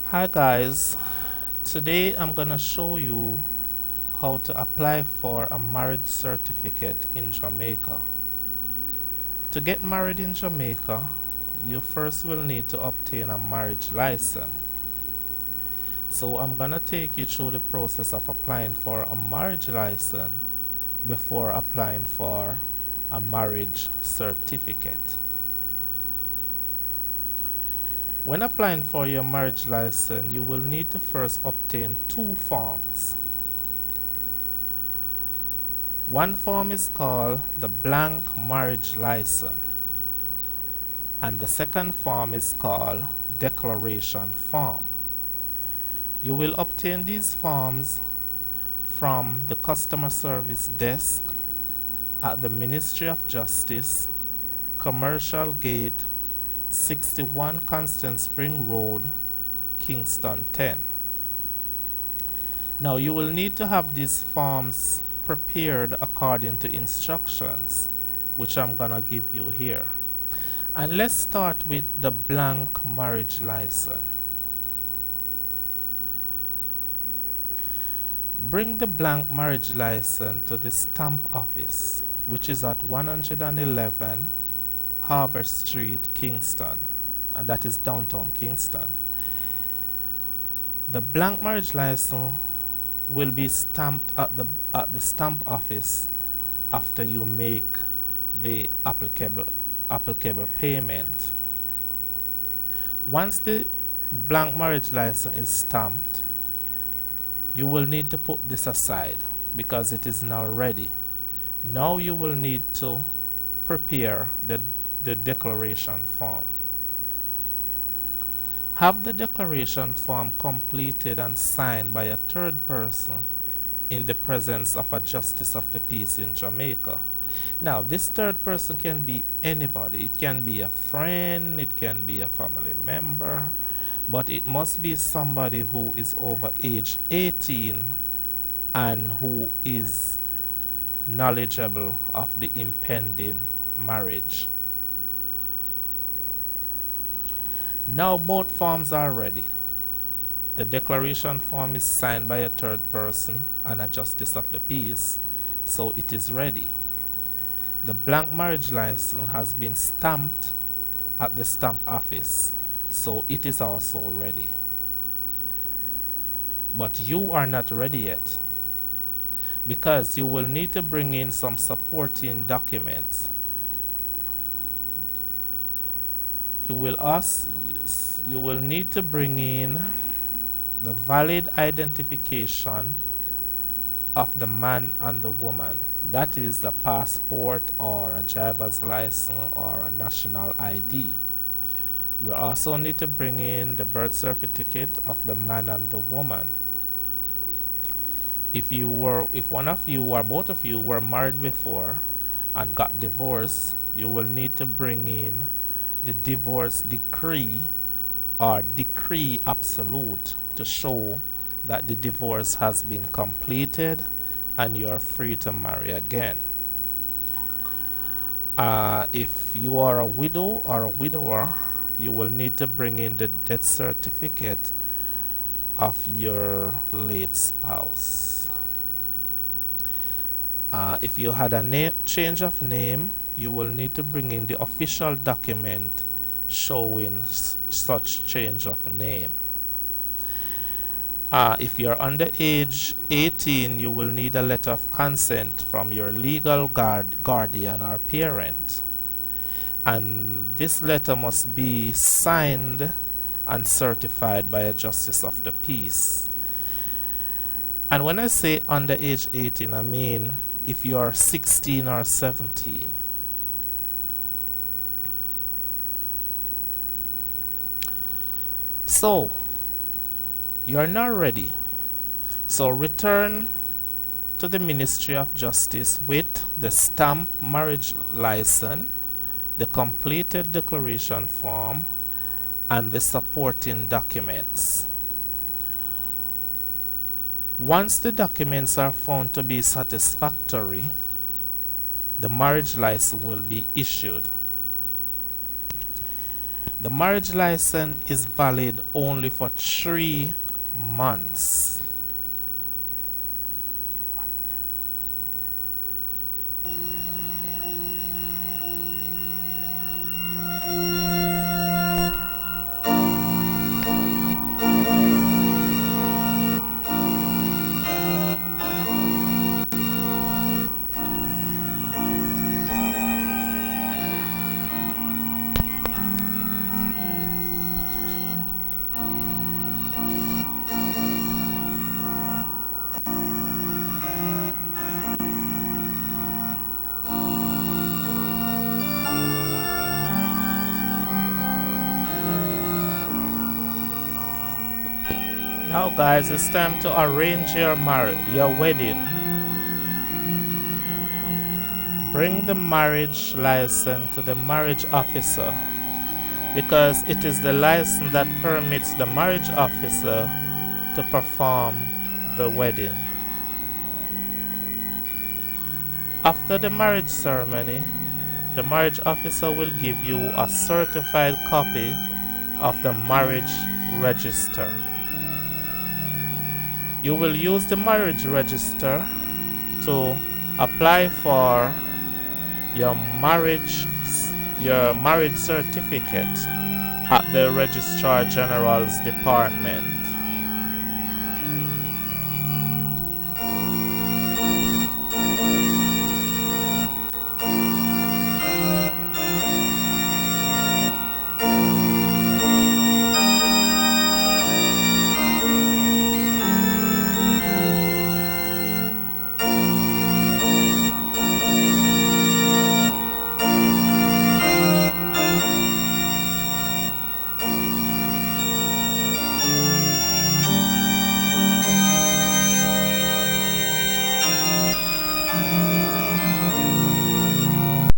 Hi guys, today I'm gonna show you how to apply for a marriage certificate in Jamaica. To get married in Jamaica, you first will need to obtain a marriage license. So I'm gonna take you through the process of applying for a marriage license before applying for a marriage certificate. When applying for your marriage license, you will need to first obtain two forms. One form is called the blank marriage license, and the second form is called declaration form. You will obtain these forms from the customer service desk at the Ministry of Justice, Commercial Gate, 61 Constant Spring Road, Kingston 10. Now you will need to have these forms prepared according to instructions, which I'm gonna give you here. And let's start with the blank marriage license. Bring the blank marriage license to the stamp office, which is at 111 Harbour Street, Kingston, and that is downtown Kingston. The blank marriage license will be stamped at the stamp office after you make the applicable payment. Once the blank marriage license is stamped, you will need to put this aside because it is now ready. Now you will need to prepare the declaration form. Have the declaration form completed and signed by a third person in the presence of a justice of the peace in Jamaica. Now, this third person can be anybody. It can be a friend, it can be a family member, but it must be somebody who is over age 18 and who is knowledgeable of the impending marriage. Now both forms are ready. The declaration form is signed by a third person and a justice of the peace, so it is ready. The blank marriage license has been stamped at the stamp office, so it is also ready. But you are not ready yet, because you will need to bring in some supporting documents. You will need to bring in the valid identification of the man and the woman. That is the passport or a driver's license or a national ID. You will also need to bring in the birth certificate of the man and the woman. If one of you or both of you were married before and got divorced, you will need to bring in the divorce decree or decree absolute to show that the divorce has been completed and you are free to marry again. If you are a widow or a widower, you will need to bring in the death certificate of your late spouse. If you had a change of name, you will need to bring in the official document showing such change of name. If you're under age 18, you will need a letter of consent from your legal guardian or parent. And this letter must be signed and certified by a justice of the peace. And when I say under age 18, I mean if you are 16 or 17. So, you are now ready. So return to the Ministry of Justice with the stamp marriage license, the completed declaration form, and the supporting documents. Once the documents are found to be satisfactory, the marriage license will be issued. The marriage license is valid only for 3 months. Now guys, it's time to arrange your wedding. Bring the marriage license to the marriage officer, because it is the license that permits the marriage officer to perform the wedding. After the marriage ceremony, the marriage officer will give you a certified copy of the marriage register. You will use the marriage register to apply for your marriage certificate at the Registrar General's department.